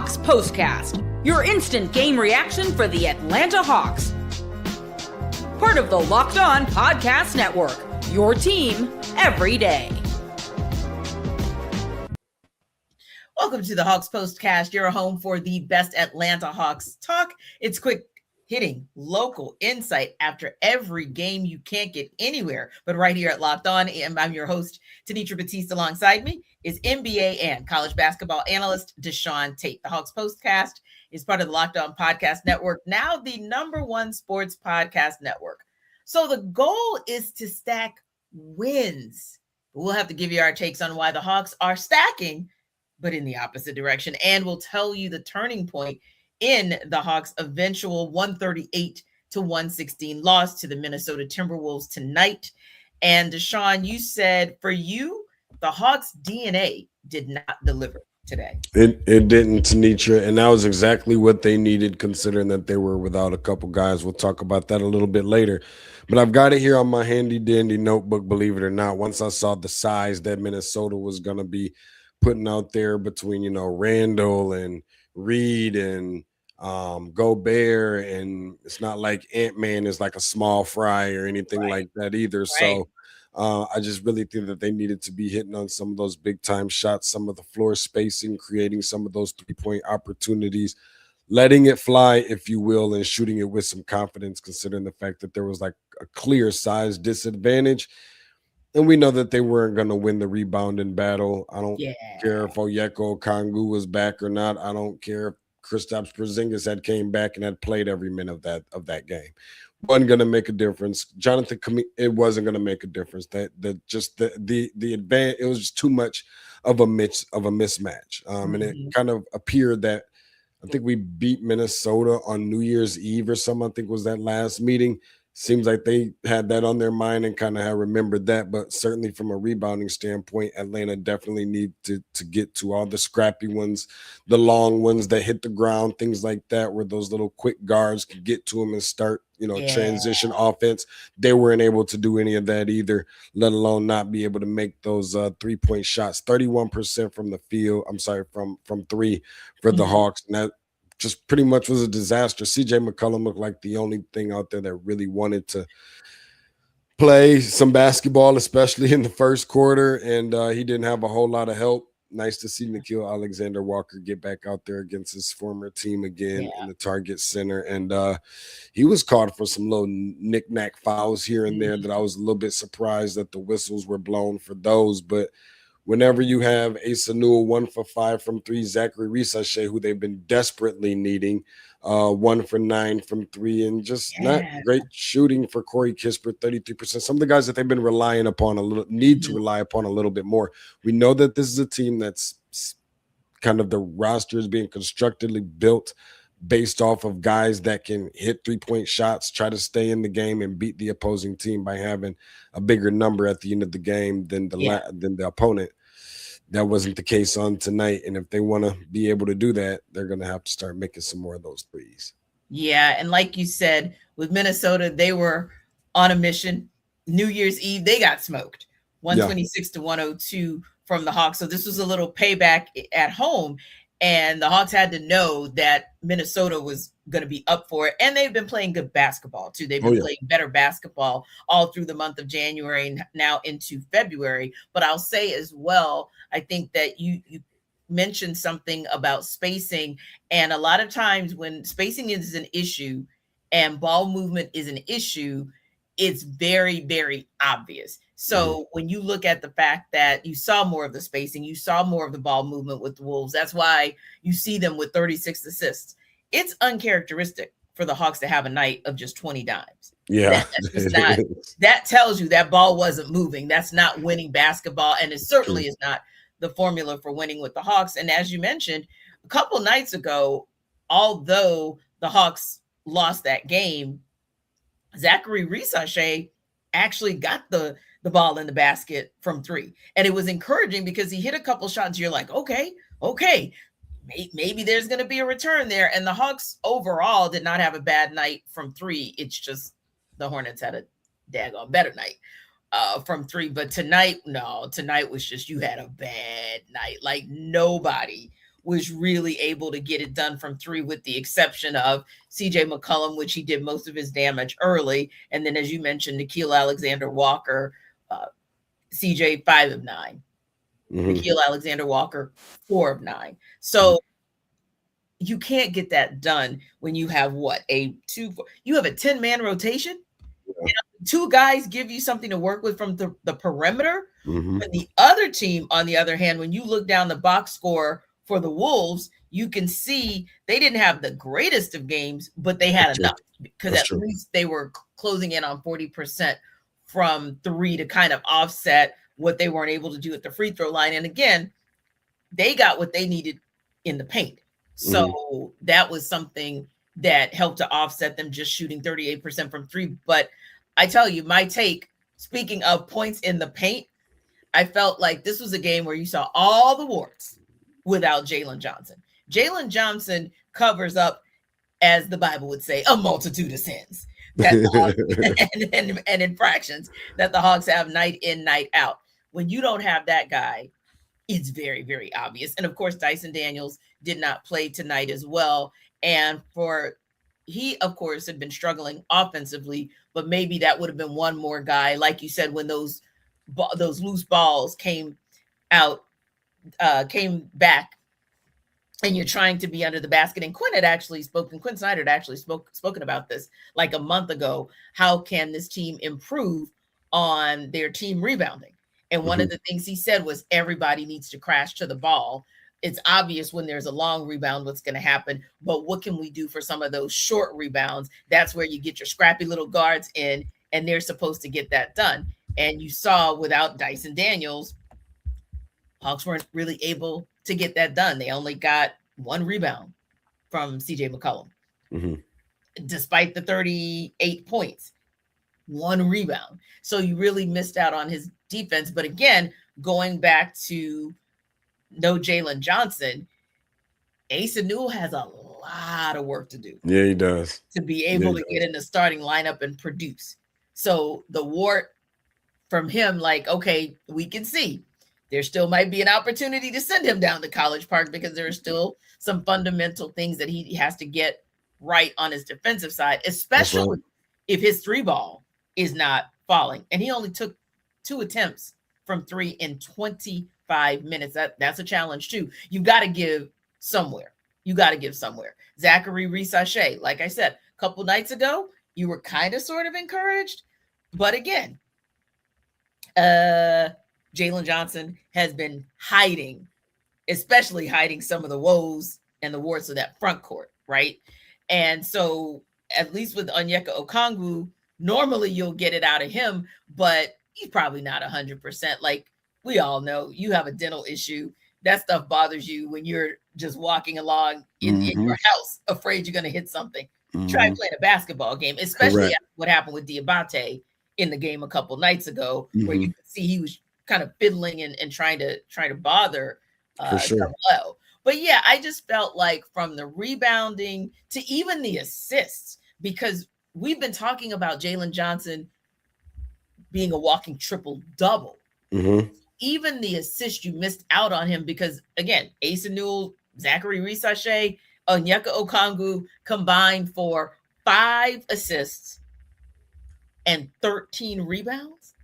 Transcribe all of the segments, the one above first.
Hawks POSTCAST, your instant game reaction for the Atlanta Hawks. Part of the Locked On Podcast Network, your team every day. Welcome to the Hawks POSTCAST, your home for the best Atlanta Hawks talk. It's quick hitting local insight after every game you can't get anywhere but right here at Locked On. And I'm your host, Tenitra. Batiste. Alongside me is NBA and college basketball analyst DeShaun Tate. The Hawks POSTCAST is part of the Locked On Podcast Network, now the #1 sports podcast network. So the goal is to stack wins. We'll have to give you our takes on why the Hawks are stacking, but in the opposite direction. And we'll tell you the turning point in the Hawks' eventual 138-116 loss to the Minnesota Timberwolves tonight. And DeShaun, you said for you, the Hawks' DNA did not deliver today. It didn't, Tenitra, and that was exactly what they needed, considering that they were without a couple guys. We'll talk about that a little bit later. But I've got it here on my handy-dandy notebook, believe it or not. Once I saw the size that Minnesota was going to be putting out there between, Randall and Reed and Gobert, and it's not like Ant-Man is like a small fry or anything like that either. Right. So I just really think that they needed to be hitting on some of those big time shots, some of the floor spacing, creating some of those 3-point opportunities, letting it fly, if you will, and shooting it with some confidence, considering the fact that there was like a clear size disadvantage. And we know that they weren't going to win the rebounding battle. I don't care if Onyeka Okongwu was back or not. I don't care if Kristaps Porzingis had came back and had played every minute of that game. Wasn't going to make a difference. It wasn't going to make a difference. The advantage, it was just too much of a mismatch. And it kind of appeared that I think we beat Minnesota on New Year's Eve or something. I think was that last meeting. Seems like they had that on their mind and kind of had remembered that. But certainly from a rebounding standpoint, Atlanta definitely need to get to all the scrappy ones, the long ones that hit the ground, things like that, where those little quick guards can get to them and start, transition offense. They weren't able to do any of that either, let alone not be able to make those 3-point shots. 31% from the field. I'm sorry, from three for the Hawks. And that just pretty much was a disaster. CJ McCollum looked like the only thing out there that really wanted to play some basketball, especially in the first quarter, and he didn't have a whole lot of help. Nice to see Nickeil Alexander-Walker get back out there against his former team again in the Target Center, and he was caught for some little knick-knack fouls here and there that I was a little bit surprised that the whistles were blown for those, but whenever you have Asa Newell 1 for 5 from 3, Zachary Risachet, who they've been desperately needing, 1 for 9 from 3, and just not great shooting for Corey Kispert, 33%. Some of the guys that they've been relying upon need to rely upon a little bit more. We know that this is a team that's kind of the roster is being constructively built based off of guys that can hit 3-point shots, try to stay in the game, and beat the opposing team by having a bigger number at the end of the game than the opponent. That wasn't the case on tonight, and if they want to be able to do that, they're going to have to start making some more of those threes. Yeah, and like you said, with Minnesota, they were on a mission. New Year's Eve, they got smoked, 126-102 from the Hawks. So this was a little payback at home, and the Hawks had to know that Minnesota was going to be up for it. And they've been playing good basketball, too. They've been playing better basketball all through the month of January and now into February. But I'll say as well, I think that you mentioned something about spacing. And a lot of times when spacing is an issue and ball movement is an issue, it's very, very obvious. So when you look at the fact that you saw more of the spacing, you saw more of the ball movement with the Wolves, that's why you see them with 36 assists. It's uncharacteristic for the Hawks to have a night of just 20 dimes. Yeah. That tells you that ball wasn't moving. That's not winning basketball. And it certainly is not the formula for winning with the Hawks. And as you mentioned, a couple nights ago, although the Hawks lost that game, Zachary Risachet actually got the ball in the basket from 3. And it was encouraging because he hit a couple shots. You're like, okay, maybe there's going to be a return there. And the Hawks overall did not have a bad night from 3. It's just the Hornets had a daggone better night from 3. But tonight was just, you had a bad night. Like nobody was really able to get it done from three, with the exception of CJ McCollum, which he did most of his damage early. And then, as you mentioned, Nickeil Alexander-Walker, CJ 5 of 9, Nickeil Alexander-Walker 4 of 9. So you can't get that done when you have you have a 10-man rotation. Yeah. Two guys give you something to work with from the perimeter. But the other team, on the other hand, when you look down the box score for the Wolves, you can see they didn't have the greatest of games, but they had enough, because at least they were closing in on 40% from three to kind of offset what they weren't able to do at the free throw line. And again, they got what they needed in the paint. So that was something that helped to offset them just shooting 38% from three. But I tell you, my take, speaking of points in the paint, I felt like this was a game where you saw all the warts without Jalen Johnson. Jalen Johnson covers up, as the Bible would say, a multitude of sins and infractions that the Hawks have night in, night out. When you don't have that guy, it's very, very obvious. And of course, Dyson Daniels did not play tonight as well. And he, of course, had been struggling offensively, but maybe that would have been one more guy, like you said, when those loose balls came back, and you're trying to be under the basket. And Quinn Snyder had actually spoken about this like a month ago. How can this team improve on their team rebounding? And one of the things he said was everybody needs to crash to the ball. It's obvious when there's a long rebound what's going to happen, but what can we do for some of those short rebounds? That's where you get your scrappy little guards in, and they're supposed to get that done. And you saw without Dyson Daniels, Hawks weren't really able to get that done. They only got one rebound from CJ McCollum, despite the 38 points, one rebound. So you really missed out on his defense. But again, going back to no Jalen Johnson, Asa Newell has a lot of work to do. Yeah, he does. To be able to get in the starting lineup and produce. So the wart from him, like, okay, we can see there still might be an opportunity to send him down to College Park, because there are still some fundamental things that he has to get right on his defensive side, especially if his three ball is not falling. And he only took 2 attempts from three in 25 minutes. That's a challenge too. You got to give somewhere. Zachary Reese-Sachet, like I said, a couple nights ago, you were kind of sort of encouraged. But again, Jalen Johnson has been especially hiding some of the woes and the warts of that front court, right? And so at least with Onyeka Okongwu, normally you'll get it out of him, but he's probably not 100%. Like we all know, you have a dental issue. That stuff bothers you when you're just walking along in your house, afraid you're going to hit something. Try playing a basketball game, especially after what happened with Diabate in the game a couple nights ago, where you could see he was kind of fiddling and trying to bother Carmelo. But yeah, I just felt like from the rebounding to even the assists, because we've been talking about Jalen Johnson being a walking triple-double. Even the assist, you missed out on him because, again, Asa Newell, Zachary Reese-Sachet, Onyeka Okongwu combined for 5 assists and 13 rebounds.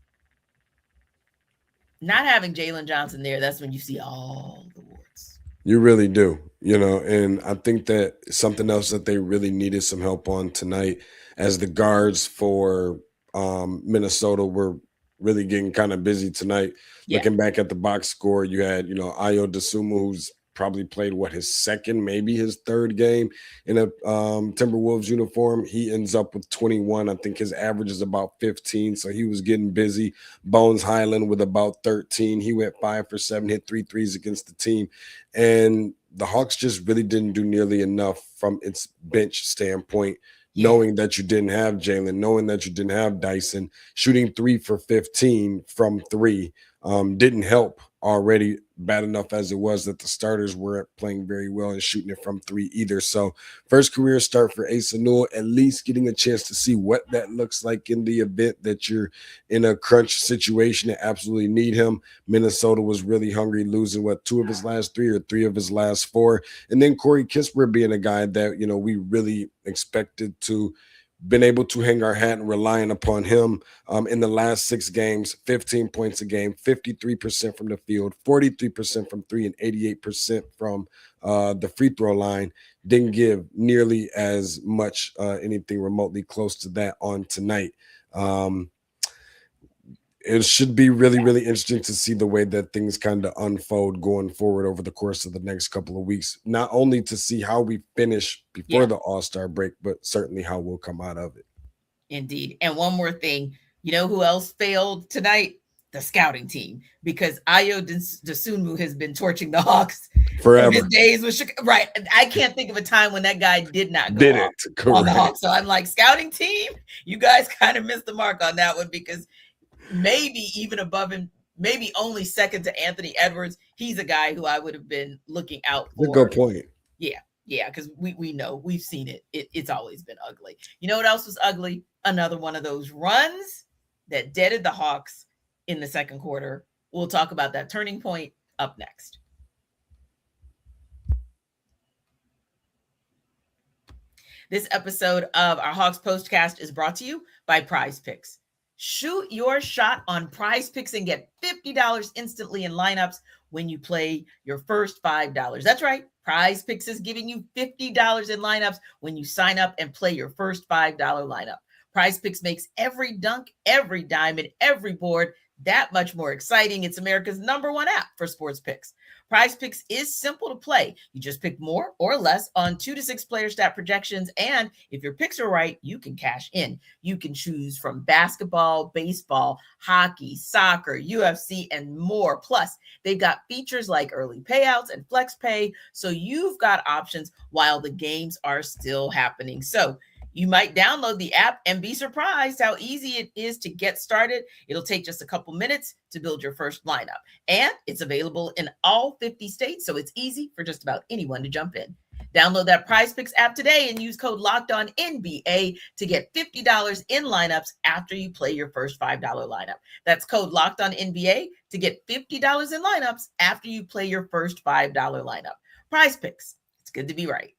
Not having Jalen Johnson there, that's when you see all the warts. You really do, and I think that something else that they really needed some help on tonight, as the guards for Minnesota were really getting kind of busy tonight. Looking back at the box score, you had, Ayo Dosunmu, who's probably played his second, maybe his third game in a Timberwolves uniform. He ends up with 21. I think his average is about 15. So he was getting busy. Bones Highland with about 13. He went 5 for 7, hit 3 threes against the team. And the Hawks just really didn't do nearly enough from its bench standpoint, knowing that you didn't have Jalen, knowing that you didn't have Dyson, shooting 3 for 15 from 3. didn't help already, bad enough as it was that the starters weren't playing very well and shooting it from three either. So first career start for Asa Newell, at least getting a chance to see what that looks like in the event that you're in a crunch situation and absolutely need him. Minnesota was really hungry, losing two of his last three or three of his last four. And then Corey Kispert being a guy that, we really expected to been able to hang our hat and relying upon him in the last 6 games, 15 points a game, 53% from the field, 43% from three, and 88% from the free throw line. Didn't give nearly as much anything remotely close to that on tonight. It should be really, really interesting to see the way that things kind of unfold going forward over the course of the next couple of weeks, not only to see how we finish before the All-Star break, but certainly how we'll come out of it. Indeed. And one more thing, you know who else failed tonight? The scouting team, because Ayo Dosunmu has been torching the Hawks forever. His days with right. I can't think of a time when that guy did not go on the Hawks. So I'm like, scouting team, you guys kind of missed the mark on that one, because maybe even above him, maybe only second to Anthony Edwards. He's a guy who I would have been looking out for. Good point. Yeah, because we know, we've seen it. It's always been ugly. You know what else was ugly? Another one of those runs that deaded the Hawks in the second quarter. We'll talk about that turning point up next. This episode of our Hawks Postcast is brought to you by Prize Picks. Shoot your shot on Prize Picks and get $50 instantly in lineups when you play your first $5. That's right. Prize Picks is giving you $50 in lineups when you sign up and play your first $5 lineup. Prize Picks makes every dunk, every diamond, every board that much more exciting. It's America's #1 app for sports picks. Prize Picks is simple to play. You just pick more or less on 2 to 6 player stat projections. And if your picks are right, you can cash in. You can choose from basketball, baseball, hockey, soccer, UFC, and more. Plus, they've got features like early payouts and flex pay. So you've got options while the games are still happening. So you might download the app and be surprised how easy it is to get started. It'll take just a couple minutes to build your first lineup. And it's available in all 50 states, so it's easy for just about anyone to jump in. Download that Prize Picks app today and use code LOCKEDONNBA to get $50 in lineups after you play your first $5 lineup. That's code LOCKEDONNBA to get $50 in lineups after you play your first $5 lineup. Prize Picks. It's good to be right.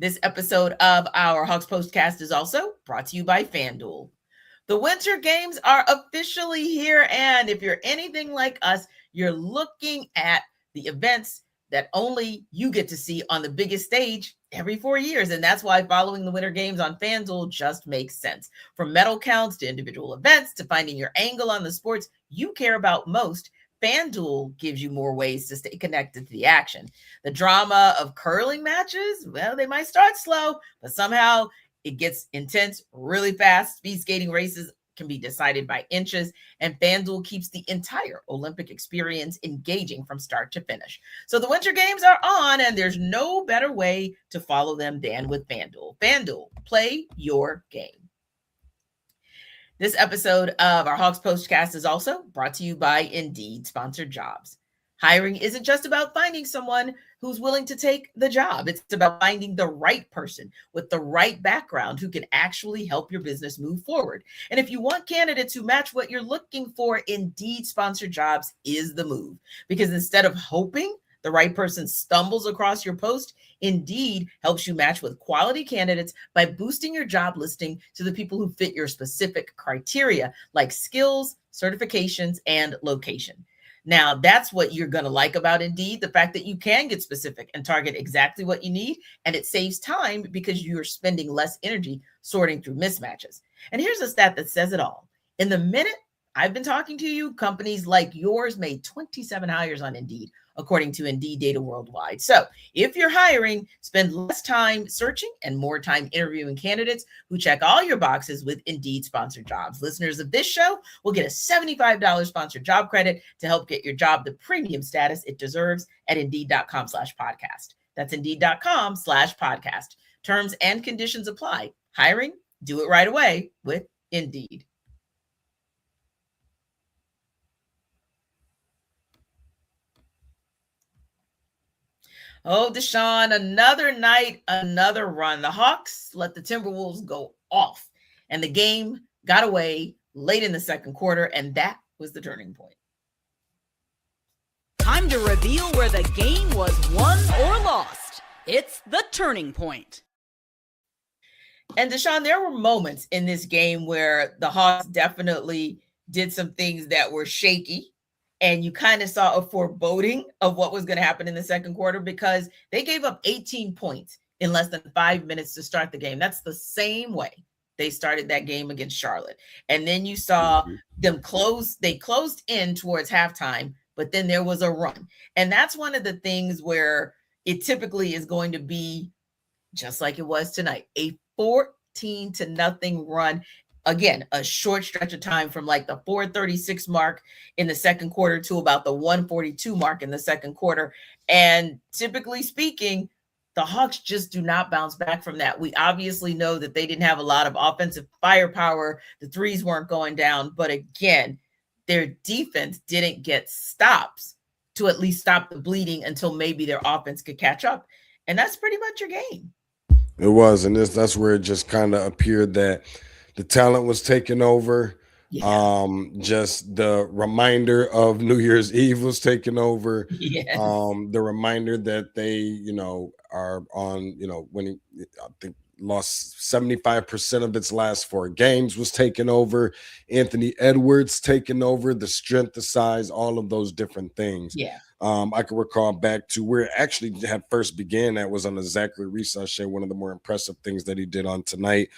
This episode of our Hawks Postcast is also brought to you by FanDuel. The Winter Games are officially here, and if you're anything like us, you're looking at the events that only you get to see on the biggest stage every 4 years, and that's why following the Winter Games on FanDuel just makes sense. From medal counts to individual events to finding your angle on the sports you care about most, FanDuel gives you more ways to stay connected to the action. The drama of curling matches, well, they might start slow, but somehow it gets intense really fast. Speed skating races can be decided by inches, and FanDuel keeps the entire Olympic experience engaging from start to finish. So the Winter Games are on, and there's no better way to follow them than with FanDuel. FanDuel, play your game. This episode of our Hawks Postcast is also brought to you by Indeed Sponsored Jobs. Hiring isn't just about finding someone who's willing to take the job. It's about finding the right person with the right background who can actually help your business move forward. And if you want candidates who match what you're looking for, Indeed Sponsored Jobs is the move. Because instead of hoping the right person stumbles across your post, Indeed helps you match with quality candidates by boosting your job listing to the people who fit your specific criteria, like skills, certifications, and location. Now, that's what you're going to like about Indeed, the fact that you can get specific and target exactly what you need, and it saves time because you're spending less energy sorting through mismatches. And here's a stat that says it all. In the minute I've been talking to you, companies like yours made 27 hires on Indeed, according to Indeed data worldwide. So if you're hiring, spend less time searching and more time interviewing candidates who check all your boxes with Indeed Sponsored Jobs. Listeners of this show will get a $75 sponsored job credit to help get your job the premium status it deserves at Indeed.com/podcast. That's Indeed.com/podcast. Terms and conditions apply. Hiring? Do it right away with Indeed. Oh, DeShaun, another night, another run. The Hawks let the Timberwolves go off, and the game got away late in the second quarter, and that was the turning point. Time to reveal where the game was won or lost. It's the turning point. And DeShaun, there were moments in this game where the Hawks definitely did some things that were shaky, and you kind of saw a foreboding of what was going to happen in the second quarter because they gave up 18 points in less than 5 minutes to start the game. That's the same way they started that game against Charlotte. And then you saw them they closed in towards halftime, but then there was a run. And that's one of the things where it typically is going to be just like it was tonight, a 14-0 run. Again, a short stretch of time from like the 4:36 mark in the second quarter to about the 1:42 mark in the second quarter. And typically speaking, the Hawks just do not bounce back from that. We obviously know that they didn't have a lot of offensive firepower. The threes weren't going down. But again, their defense didn't get stops to at least stop the bleeding until maybe their offense could catch up. And that's pretty much your game. It was. And that's where it just kind of appeared that the talent was taking over. Yeah. Just the reminder of New Year's Eve was taking over. Yes. The reminder that they, are on, winning, I think lost 75% of its last 4 games was taken over. Anthony Edwards taking over, the strength, the size, all of those different things. Yeah. I can recall back to where it actually had first began. That was on the Zachary Reese, one of the more impressive things that he did on tonight.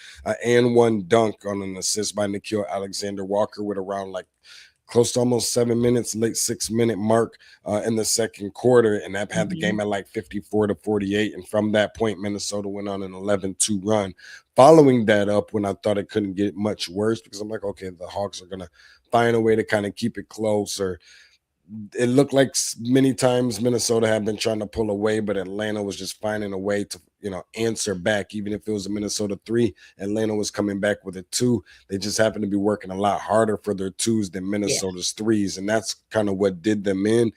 And one dunk on an assist by Nickeil Alexander-Walker with around like close to almost 7 minutes, late 6-minute mark in the second quarter. And that had the game at like 54-48. And from that point, Minnesota went on an 11-2 run. Following that up when I thought it couldn't get much worse because I'm like, okay, the Hawks are going to find a way to kind of keep it close. Or it looked like many times Minnesota had been trying to pull away, but Atlanta was just finding a way to, answer back. Even if it was a Minnesota 3, Atlanta was coming back with a 2. They just happened to be working a lot harder for their 2s than Minnesota's 3s. And that's kind of what did them in.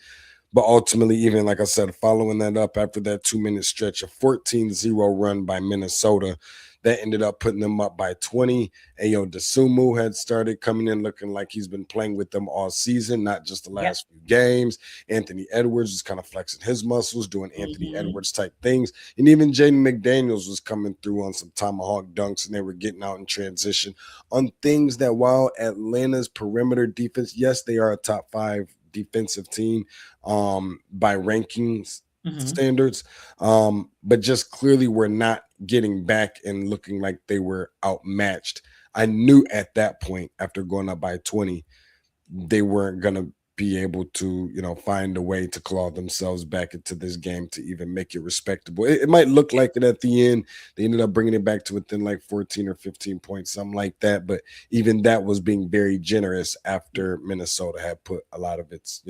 But ultimately, even like I said, following that up after that 2-minute stretch, a 14-0 run by Minnesota, that ended up putting them up by 20. Ayo Dosunmu had started coming in looking like he's been playing with them all season, not just the last few games. Anthony Edwards was kind of flexing his muscles, doing Anthony Edwards type things. And even Jaden McDaniels was coming through on some tomahawk dunks, and they were getting out in transition on things that while Atlanta's perimeter defense, yes, they are a top 5 defensive team by rankings standards, but just clearly we're not getting back and looking like they were outmatched. I knew at that point, after going up by 20, they weren't going to be able to, find a way to claw themselves back into this game to even make it respectable. It might look like it at the end. They ended up bringing it back to within like 14 or 15 points, something like that. But even that was being very generous after Minnesota had put a lot of its,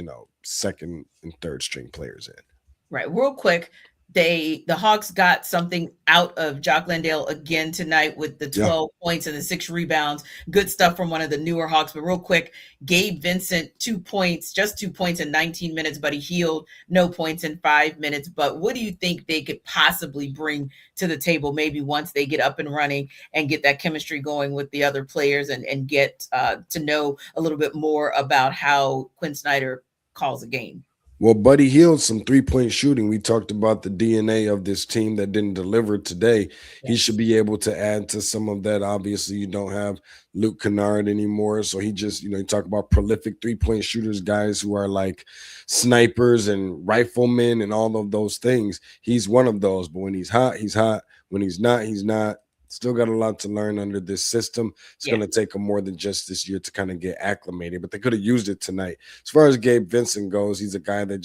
second and third string players in. Right. Real quick, the Hawks got something out of Jock Landale again tonight with the 12 points and the 6 rebounds. Good stuff from one of the newer Hawks. But real quick, Gabe Vincent, 2 points, just 2 points in 19 minutes, but he Hield, no points in 5 minutes. But what do you think they could possibly bring to the table maybe once they get up and running and get that chemistry going with the other players and get to know a little bit more about how Quinn Snyder calls a game? Well, Buddy Hield, some 3-point shooting. We talked about the DNA of this team that didn't deliver today. He should be able to add to some of that. Obviously, you don't have Luke Kennard anymore. So he just, you talk about prolific 3-point shooters, guys who are like snipers and riflemen and all of those things. He's one of those. But when he's hot, he's hot. When he's not, he's not. Still got a lot to learn under this system. It's going to take them more than just this year to kind of get acclimated, but they could have used it tonight. As far as Gabe Vincent goes, he's a guy that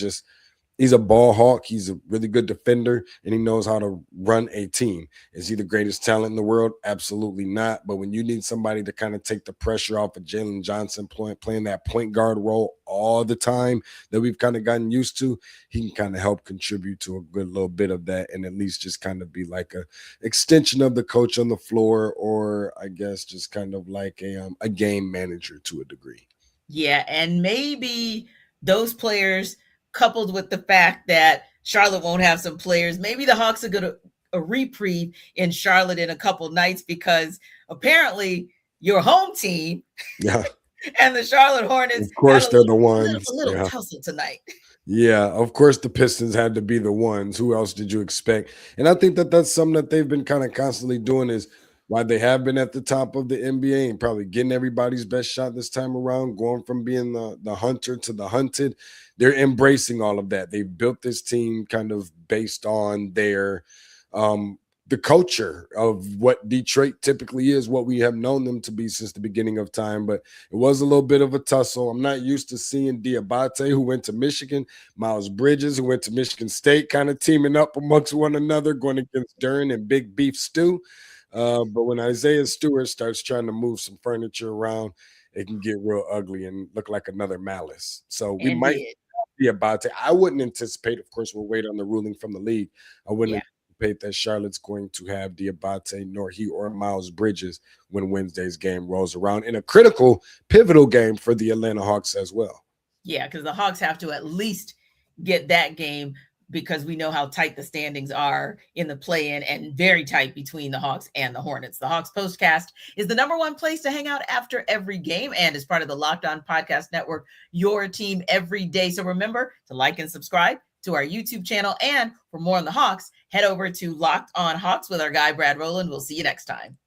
he's a ball hawk. He's a really good defender, and he knows how to run a team. Is he the greatest talent in the world? Absolutely not. But when you need somebody to kind of take the pressure off of Jalen Johnson playing that point guard role all the time that we've kind of gotten used to, he can kind of help contribute to a good little bit of that and at least just kind of be like a extension of the coach on the floor, or I guess just kind of like a game manager to a degree. Yeah, and maybe those players coupled with the fact that Charlotte won't have some players. Maybe the Hawks are going to a reprieve in Charlotte in a couple nights because apparently your home team and the Charlotte Hornets, of course, they're the ones. A little tussle tonight. Yeah, of course, the Pistons had to be the ones. Who else did you expect? And I think that that's something that they've been kind of constantly doing is why they have been at the top of the NBA and probably getting everybody's best shot this time around, going from being the hunter to the hunted. They're embracing all of that. They've built this team kind of based on their the culture of what Detroit typically is, what we have known them to be since the beginning of time. But it was a little bit of a tussle. I'm not used to seeing Diabate, who went to Michigan, Miles Bridges, who went to Michigan State, kind of teaming up amongst one another, going against Duren and Big Beef Stew. But when Isaiah Stewart starts trying to move some furniture around, it can get real ugly and look like another Malice. So we might be about to. I wouldn't anticipate, of course, we'll wait on the ruling from the league. I wouldn't anticipate that Charlotte's going to have Diabate, nor he or Miles Bridges when Wednesday's game rolls around in a critical, pivotal game for the Atlanta Hawks as well. Yeah, because the Hawks have to at least get that game because we know how tight the standings are in the play-in and very tight between the Hawks and the Hornets. The Hawks Postcast is the #1 place to hang out after every game and is part of the Locked On Podcast Network, your team every day. So remember to like and subscribe to our YouTube channel. And for more on the Hawks, head over to Locked On Hawks with our guy, Brad Rowland. We'll see you next time.